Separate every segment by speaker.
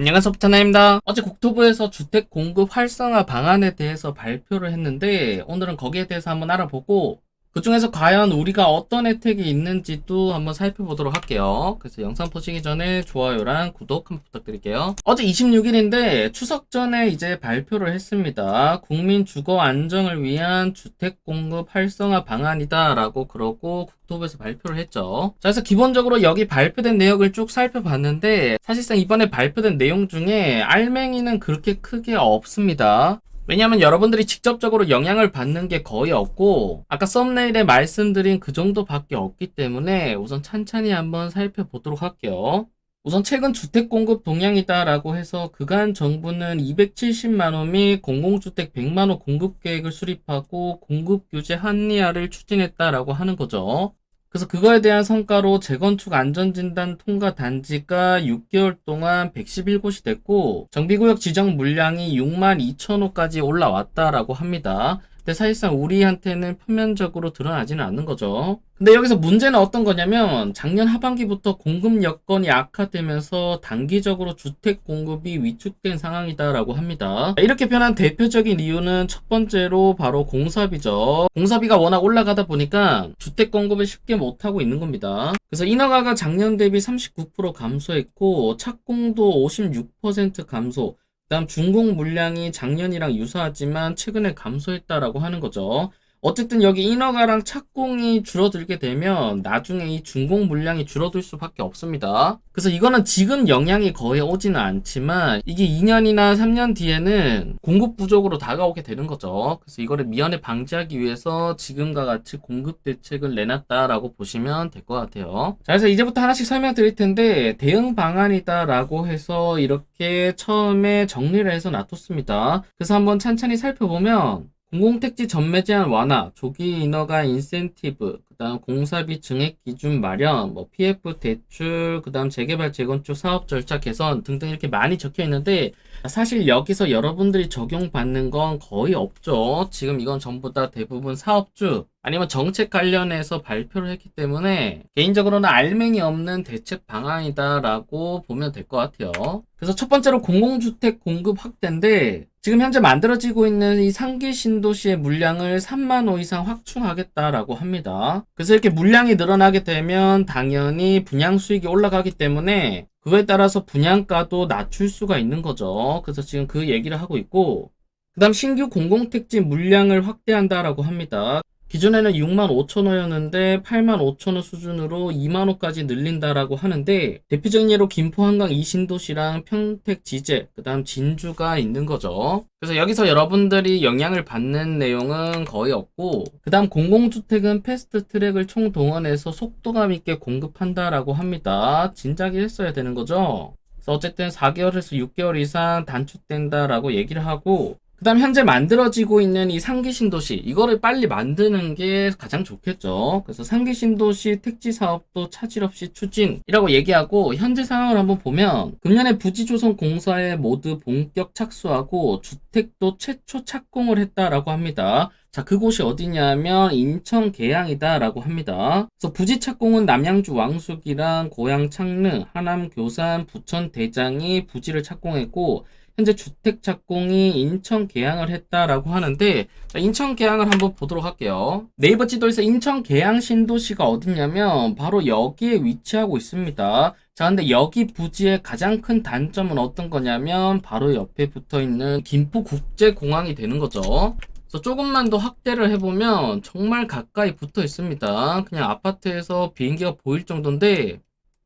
Speaker 1: 안녕하세요, 부타나입니다. 어제 국토부에서 주택 공급 활성화 방안에 대해서 발표를 했는데 오늘은 거기에 대해서 한번 알아보고 그 중에서 과연 우리가 어떤 혜택이 있는지도 한번 살펴보도록 할게요. 그래서 영상 보시기 전에 좋아요랑 구독 한번 부탁드릴게요. 어제 26일인데 추석 전에 이제 발표를 했습니다. 국민 주거 안정을 위한 주택 공급 활성화 방안이다 라고 그러고 국토부에서 발표를 했죠. 자, 그래서 기본적으로 여기 발표된 내용을 쭉 살펴봤는데 사실상 이번에 발표된 내용 중에 알맹이는 그렇게 크게 없습니다. 왜냐하면 여러분들이 직접적으로 영향을 받는 게 거의 없고 아까 썸네일에 말씀드린 그 정도밖에 없기 때문에 우선 찬찬히 한번 살펴보도록 할게요. 우선 최근 주택 공급 동향이다라고 해서 그간 정부는 270만 호 및 공공주택 100만 호 공급 계획을 수립하고 공급 규제 합리화를 추진했다라고 하는 거죠. 그래서 그거에 대한 성과로 재건축 안전진단 통과 단지가 6개월 동안 111곳이 됐고 정비구역 지정 물량이 6만 2천 호까지 올라왔다라고 합니다. 근데 사실상 우리한테는 표면적으로 드러나지는 않는 거죠. 근데 여기서 문제는 어떤 거냐면 작년 하반기부터 공급 여건이 악화되면서 단기적으로 주택 공급이 위축된 상황이다라고 합니다. 이렇게 변한 대표적인 이유는 첫 번째로 바로 공사비죠. 공사비가 워낙 올라가다 보니까 주택 공급을 쉽게 못하고 있는 겁니다. 그래서 인허가가 작년 대비 39% 감소했고 착공도 56% 감소, 그다음 준공 물량이 작년이랑 유사하지만 최근에 감소했다라고 하는 거죠. 어쨌든 여기 인허가랑 착공이 줄어들게 되면 나중에 이 준공 물량이 줄어들 수밖에 없습니다. 그래서 이거는 지금 영향이 거의 오지는 않지만 이게 2년이나 3년 뒤에는 공급 부족으로 다가오게 되는 거죠. 그래서 이거를 미연에 방지하기 위해서 지금과 같이 공급 대책을 내놨다라고 보시면 될 것 같아요. 자, 그래서 이제부터 하나씩 설명드릴 텐데 대응 방안이다라고 해서 이렇게 처음에 정리를 해서 놔뒀습니다. 그래서 한번 찬찬히 살펴보면 공공택지 전매 제한 완화, 조기 인허가 인센티브, 그다음 공사비 증액 기준 마련, PF 대출, 그다음 재개발 재건축 사업 절차 개선 등등 이렇게 많이 적혀 있는데 사실 여기서 여러분들이 적용받는 건 거의 없죠. 지금 이건 전부 다 대부분 사업주 아니면 정책 관련해서 발표를 했기 때문에 개인적으로는 알맹이 없는 대책 방안이다라고 보면 될 것 같아요. 그래서 첫 번째로 공공주택 공급 확대인데 지금 현재 만들어지고 있는 이 상기 신도시의 물량을 3만 호 이상 확충하겠다라고 합니다. 그래서 이렇게 물량이 늘어나게 되면 당연히 분양 수익이 올라가기 때문에 그거에 따라서 분양가도 낮출 수가 있는 거죠. 그래서 지금 그 얘기를 하고 있고 그 다음 신규 공공택지 물량을 확대한다라고 합니다. 기존에는 6만 5천 호였는데 8만 5천 호 수준으로 2만 호까지 늘린다라고 하는데 대표적인 예로 김포 한강 이신도시랑 평택 지제 그 다음 진주가 있는 거죠. 그래서 여기서 여러분들이 영향을 받는 내용은 거의 없고 그 다음 공공주택은 패스트 트랙을 총동원해서 속도감 있게 공급한다라고 합니다. 진작에 했어야 되는 거죠. 그래서 어쨌든 4개월에서 6개월 이상 단축된다라고 얘기를 하고 그 다음 현재 만들어지고 있는 이 상기 신도시 이거를 빨리 만드는 게 가장 좋겠죠. 그래서 상기 신도시 택지 사업도 차질 없이 추진이라고 얘기하고 현재 상황을 한번 보면 금년에 부지조성 공사에 모두 본격 착수하고 주택도 최초 착공을 했다라고 합니다. 자, 그곳이 어디냐면 인천 계양이다라고 합니다. 그래서 부지 착공은 남양주 왕숙이랑 고양 창릉, 하남 교산, 부천 대장이 부지를 착공했고 현재 주택 착공이 인천 계양을 했다라고 하는데 자, 인천 계양을 한번 보도록 할게요. 네이버 지도에서 인천 계양 신도시가 어디냐면 바로 여기에 위치하고 있습니다. 자, 근데 여기 부지의 가장 큰 단점은 어떤 거냐면 바로 옆에 붙어 있는 김포국제공항이 되는 거죠. 그래서 조금만 더 확대를 해보면 정말 가까이 붙어 있습니다. 그냥 아파트에서 비행기가 보일 정도인데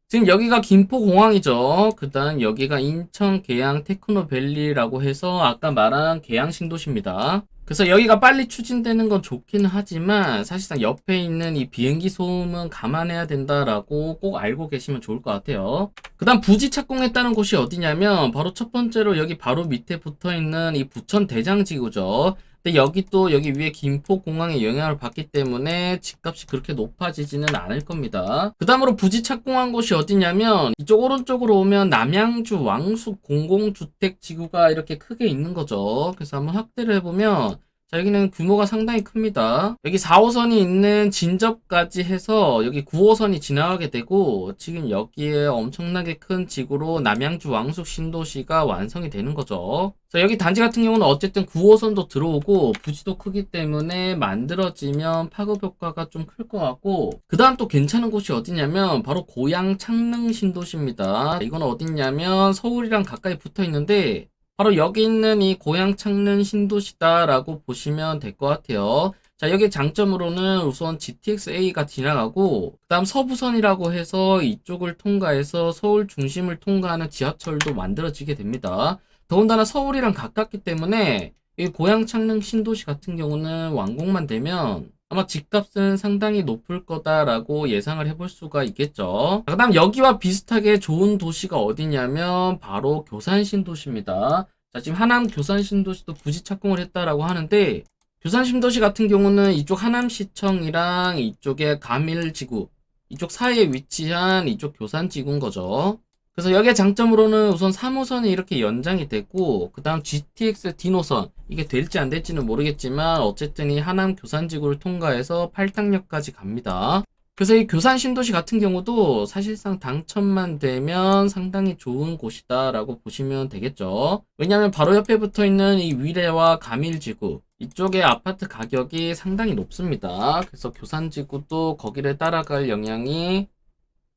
Speaker 1: 지금 여기가 김포공항이죠. 그 다음 여기가 인천 계양 테크노밸리라고 해서 아까 말한 계양 신도시입니다. 그래서 여기가 빨리 추진되는 건 좋기는 하지만 사실상 옆에 있는 이 비행기 소음은 감안해야 된다라고 꼭 알고 계시면 좋을 것 같아요. 그 다음 부지 착공했다는 곳이 어디냐면 바로 첫 번째로 여기 바로 밑에 붙어 있는 이 부천 대장지구죠. 근데 여기 위에 김포공항의 영향을 받기 때문에 집값이 그렇게 높아지지는 않을 겁니다. 그 다음으로 부지 착공한 곳이 어디냐면 이쪽 오른쪽으로 오면 남양주 왕숙 공공주택지구가 이렇게 크게 있는 거죠. 그래서 한번 확대를 해보면 자, 여기는 규모가 상당히 큽니다. 여기 4호선이 있는 진접까지 해서 여기 9호선이 지나가게 되고, 지금 여기에 엄청나게 큰 지구로 남양주 왕숙 신도시가 완성이 되는 거죠. 자, 여기 단지 같은 경우는 어쨌든 9호선도 들어오고 부지도 크기 때문에 만들어지면 파급 효과가 좀 클 것 같고, 그 다음 또 괜찮은 곳이 어디냐면 바로 고양 창릉 신도시입니다. 이건 어디냐면 서울이랑 가까이 붙어 있는데, 바로 여기 있는 이 고양 창릉 신도시다라고 보시면 될 것 같아요. 자, 여기 장점으로는 우선 GTX-A가 지나가고, 그 다음 서부선이라고 해서 이쪽을 통과해서 서울 중심을 통과하는 지하철도 만들어지게 됩니다. 더군다나 서울이랑 가깝기 때문에 이 고양 창릉 신도시 같은 경우는 완공만 되면 아마 집값은 상당히 높을 거다라고 예상을 해볼 수가 있겠죠. 그 다음 여기와 비슷하게 좋은 도시가 어디냐면 바로 교산 신도시입니다. 자, 지금 하남 교산 신도시도 부지 착공을 했다라고 하는데, 교산 신도시 같은 경우는 이쪽 하남시청이랑 이쪽에 가밀지구, 이쪽 사이에 위치한 이쪽 교산지구인 거죠. 그래서 여기의 장점으로는 우선 3호선이 이렇게 연장이 됐고, 그 다음 GTX D노선, 이게 될지 안 될지는 모르겠지만 어쨌든 이 하남 교산지구를 통과해서 팔당역까지 갑니다. 그래서 이 교산 신도시 같은 경우도 사실상 당첨만 되면 상당히 좋은 곳이다 라고 보시면 되겠죠. 왜냐하면 바로 옆에 붙어 있는 이 위례와 가밀지구, 이쪽의 아파트 가격이 상당히 높습니다. 그래서 교산지구도 거기를 따라갈 영향이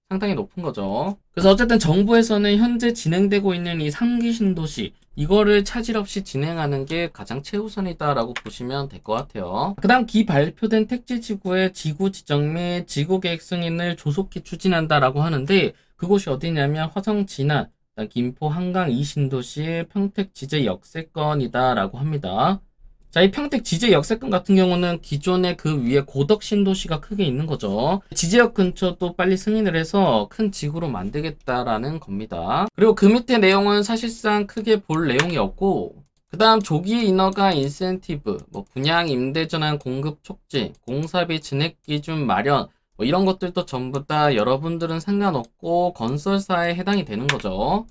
Speaker 1: 상당히 높은 거죠. 그래서 어쨌든 정부에서는 현재 진행되고 있는 이 3기 신도시, 이거를 차질 없이 진행하는 게 가장 최우선이다라고 보시면 될 것 같아요. 그 다음 기 발표된 택지지구의 지구 지정 및 지구계획 승인을 조속히 추진한다라고 하는데, 그곳이 어디냐면 화성 진안, 김포 한강 2신도시 평택 지제 역세권이다라고 합니다. 자, 이 평택 지제 역세권 같은 경우는 기존에 그 위에 고덕 신도시가 크게 있는 거죠. 지제역 근처도 빨리 승인을 해서 큰 지구로 만들겠다라는 겁니다. 그리고 그 밑에 내용은 사실상 크게 볼 내용이 없고, 그 다음 조기 인허가 인센티브, 분양 임대 전환 공급 촉진, 공사비 진액 기준 마련, 이런 것들도 전부 다 여러분들은 상관없고 건설사에 해당이 되는 거죠.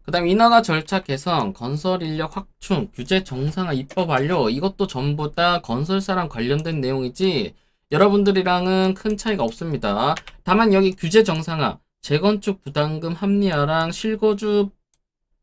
Speaker 1: 그 다음 인허가 절차 개선, 건설 인력 확충, 규제 정상화 입법 완료, 이것도 전부 다 건설사랑 관련된 내용이지 여러분들이랑은 큰 차이가 없습니다. 다만 여기 규제 정상화, 재건축 부담금 합리화랑 실거주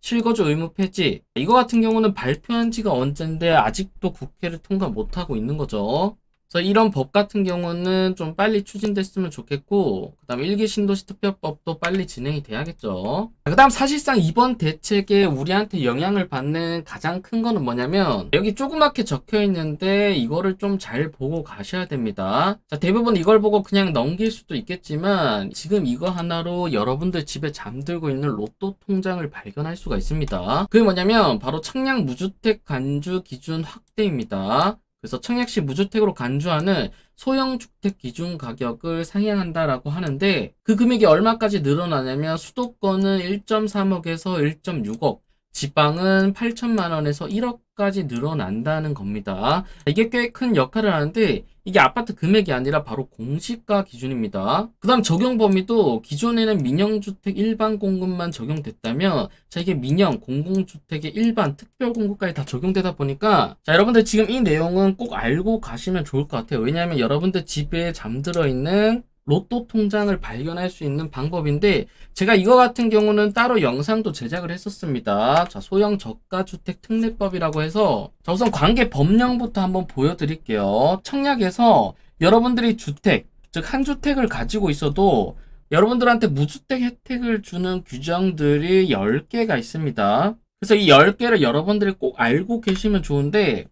Speaker 1: 의무 폐지, 이거 같은 경우는 발표한 지가 언젠데 아직도 국회를 통과 못하고 있는 거죠. 그래서 이런 법 같은 경우는 좀 빨리 추진됐으면 좋겠고, 그 다음 1기 신도시 특별법도 빨리 진행이 돼야겠죠. 그 다음 사실상 이번 대책에 우리한테 영향을 받는 가장 큰 거는 뭐냐면, 여기 조그맣게 적혀 있는데 이거를 좀 잘 보고 가셔야 됩니다. 자, 대부분 이걸 보고 그냥 넘길 수도 있겠지만 지금 이거 하나로 여러분들 집에 잠들고 있는 로또 통장을 발견할 수가 있습니다. 그게 뭐냐면 바로 청약 무주택 간주 기준 확대입니다. 그래서 청약시 무주택으로 간주하는 소형주택 기준 가격을 상향한다라고 하는데, 그 금액이 얼마까지 늘어나냐면 수도권은 1.3억에서 1.6억, 지방은 8천만 원에서 1억까지 늘어난다는 겁니다. 이게 꽤 큰 역할을 하는데, 이게 아파트 금액이 아니라 바로 공시가 기준입니다. 그 다음 적용 범위도 기존에는 민영주택 일반 공급만 적용됐다면, 자, 이게 민영, 공공주택의 일반, 특별 공급까지 다 적용되다 보니까, 자, 여러분들 지금 이 내용은 꼭 알고 가시면 좋을 것 같아요. 왜냐하면 여러분들 집에 잠들어 있는 로또 통장을 발견할 수 있는 방법인데, 제가 이거 같은 경우는 따로 영상도 제작을 했었습니다. 자, 소형 저가주택 특례법이라고 해서, 자, 우선 관계 법령부터 한번 보여드릴게요. 청약에서 여러분들이 주택, 즉 한 주택을 가지고 있어도 여러분들한테 무주택 혜택을 주는 규정들이 10개가 있습니다. 그래서 이 10개를 여러분들이 꼭 알고 계시면 좋은데,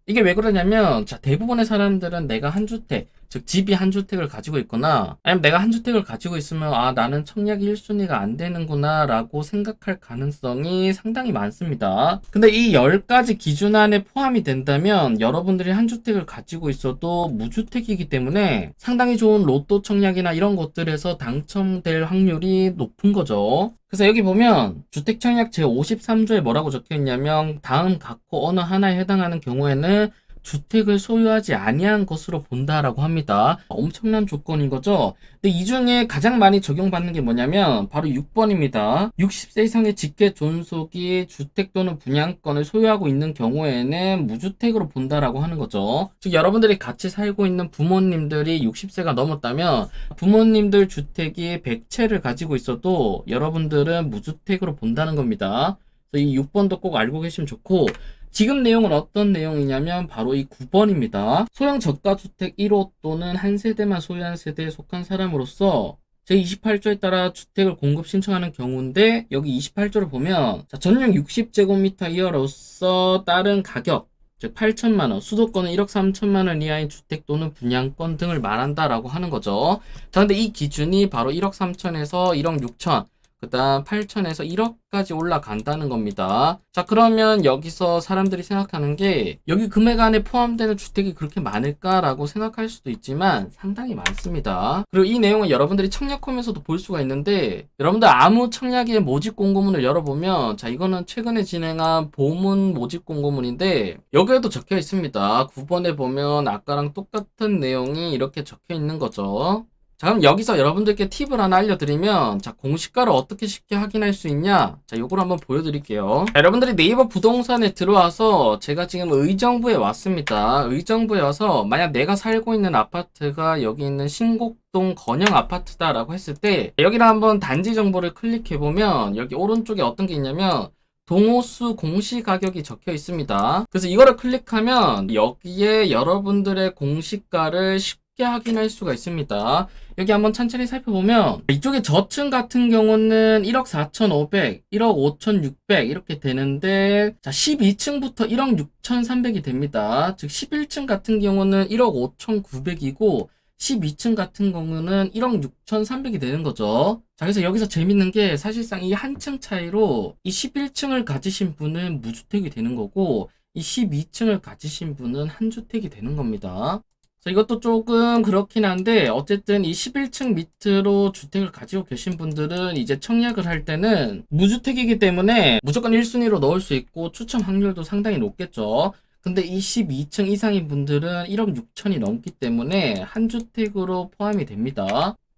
Speaker 1: 이게 왜 그러냐면, 자, 대부분의 사람들은 내가 한 주택, 즉 집이 한 주택을 가지고 있거나, 아니면 내가 한 주택을 가지고 있으면 아, 나는 청약 1순위가 안 되는구나 라고 생각할 가능성이 상당히 많습니다. 근데 이 10가지 기준 안에 포함이 된다면 여러분들이 한 주택을 가지고 있어도 무주택이기 때문에 상당히 좋은 로또 청약이나 이런 것들에서 당첨될 확률이 높은 거죠. 그래서 여기 보면 주택청약 제53조에 뭐라고 적혀 있냐면, 다음 각호 어느 하나에 해당하는 경우에는 주택을 소유하지 아니한 것으로 본다라고 합니다. 엄청난 조건인 거죠. 근데 이 중에 가장 많이 적용받는 게 뭐냐면 바로 6번입니다. 60세 이상의 직계 존속이 주택 또는 분양권을 소유하고 있는 경우에는 무주택으로 본다라고 하는 거죠. 즉 여러분들이 같이 살고 있는 부모님들이 60세가 넘었다면 부모님들 주택이 100채를 가지고 있어도 여러분들은 무주택으로 본다는 겁니다. 그래서 이 6번도 꼭 알고 계시면 좋고, 지금 내용은 어떤 내용이냐면 바로 이 9번입니다. 소형 저가주택 1호 또는 한 세대만 소유한 세대에 속한 사람으로서 제28조에 따라 주택을 공급 신청하는 경우인데, 여기 28조를 보면 전용 60제곱미터 이하로서 따른 가격, 즉 8천만원, 수도권은 1억 3천만원 이하인 주택 또는 분양권 등을 말한다라고 하는 거죠. 자, 근데 이 기준이 바로 1억 3천에서 1억 6천, 그 다음 8천에서 1억까지 올라간다는 겁니다. 자, 그러면 여기서 사람들이 생각하는 게 여기 금액 안에 포함되는 주택이 그렇게 많을까라고 생각할 수도 있지만 상당히 많습니다. 그리고 이 내용은 여러분들이 청약홈에서도 볼 수가 있는데, 여러분들 아무 청약의 모집 공고문을 열어보면, 자, 이거는 최근에 진행한 보문 모집 공고문인데 여기에도 적혀 있습니다. 9번에 보면 아까랑 똑같은 내용이 이렇게 적혀 있는 거죠. 자, 그럼 여기서 여러분들께 팁을 하나 알려드리면, 자, 공시가를 어떻게 쉽게 확인할 수 있냐? 자, 요걸 한번 보여드릴게요. 자, 여러분들이 네이버 부동산에 들어와서 제가 지금 의정부에 왔습니다. 의정부에 와서 만약 내가 살고 있는 아파트가 여기 있는 신곡동 건영 아파트다라고 했을 때, 여기를 한번 단지 정보를 클릭해보면 여기 오른쪽에 어떤 게 있냐면 동호수 공시 가격이 적혀 있습니다. 그래서 이거를 클릭하면 여기에 여러분들의 공시가를 쉽게 확인할 수가 있습니다. 여기 한번 천천히 살펴보면 이쪽에 저층 같은 경우는 1억 4,500, 1억 5,600 이렇게 되는데, 자, 12층부터 1억 6,300이 됩니다. 즉 11층 같은 경우는 1억 5,900이고 12층 같은 경우는 1억 6,300이 되는 거죠. 자, 그래서 여기서 재밌는 게 사실상 이 한 층 차이로 이 11층을 가지신 분은 무주택이 되는 거고, 이 12층을 가지신 분은 한 주택이 되는 겁니다. 이것도 조금 그렇긴 한데, 어쨌든 이 11층 밑으로 주택을 가지고 계신 분들은 이제 청약을 할 때는 무주택이기 때문에 무조건 1순위로 넣을 수 있고 추첨 확률도 상당히 높겠죠. 근데 이 12층 이상인 분들은 1억 6천이 넘기 때문에 한 주택으로 포함이 됩니다.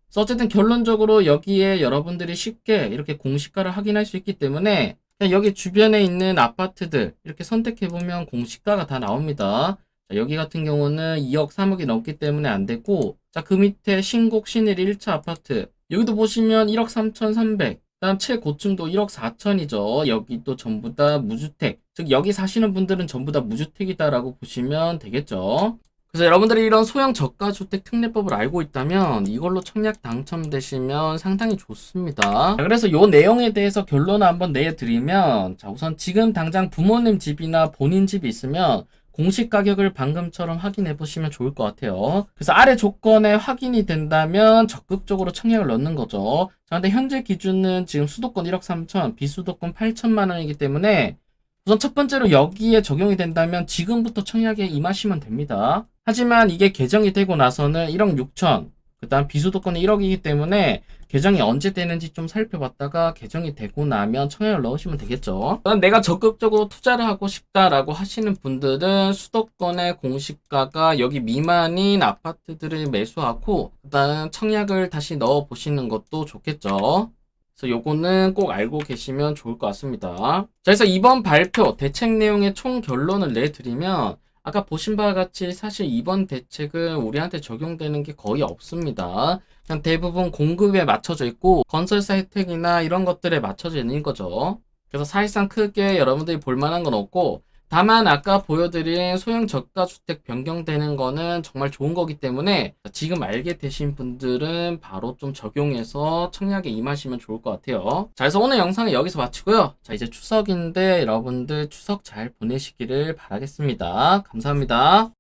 Speaker 1: 그래서 어쨌든 결론적으로 여기에 여러분들이 쉽게 이렇게 공시가를 확인할 수 있기 때문에 그냥 여기 주변에 있는 아파트들 이렇게 선택해보면 공시가가 다 나옵니다. 자, 여기 같은 경우는 2억 3억이 넘기 때문에 안 되고, 자, 그 밑에 신곡 신일 1차 아파트 여기도 보시면 1억 3,300, 그다음 최고층도 1억 4천이죠. 여기도 전부 다 무주택, 즉 여기 사시는 분들은 전부 다 무주택이다라고 보시면 되겠죠. 그래서 여러분들이 이런 소형 저가주택 특례법을 알고 있다면 이걸로 청약 당첨되시면 상당히 좋습니다. 자, 그래서 이 내용에 대해서 결론을 한번 내드리면, 자, 우선 지금 당장 부모님 집이나 본인 집이 있으면 공시 가격을 방금처럼 확인해 보시면 좋을 것 같아요. 그래서 아래 조건에 확인이 된다면 적극적으로 청약을 넣는 거죠. 자, 근데 현재 기준은 지금 수도권 1억 3천, 비수도권 8천만 원이기 때문에 우선 첫 번째로 여기에 적용이 된다면 지금부터 청약에 임하시면 됩니다. 하지만 이게 개정이 되고 나서는 1억 6천, 그 다음 비수도권이 1억이기 때문에 개정이 언제 되는지 좀 살펴봤다가 개정이 되고 나면 청약을 넣으시면 되겠죠. 내가 적극적으로 투자를 하고 싶다라고 하시는 분들은 수도권의 공시가가 여기 미만인 아파트들을 매수하고 그다음 청약을 다시 넣어 보시는 것도 좋겠죠. 그래서 요거는 꼭 알고 계시면 좋을 것 같습니다. 자, 그래서 이번 발표 대책 내용의 총 결론을 내드리면, 아까 보신 바와 같이 사실 이번 대책은 우리한테 적용되는 게 거의 없습니다. 그냥 대부분 공급에 맞춰져 있고 건설사 혜택이나 이런 것들에 맞춰져 있는 거죠. 그래서 사실상 크게 여러분들이 볼만한 건 없고, 다만 아까 보여드린 소형 저가주택 변경되는 거는 정말 좋은 거기 때문에 지금 알게 되신 분들은 바로 좀 적용해서 청약에 임하시면 좋을 것 같아요. 자, 그래서 오늘 영상은 여기서 마치고요. 자, 이제 추석인데 여러분들 추석 잘 보내시기를 바라겠습니다. 감사합니다.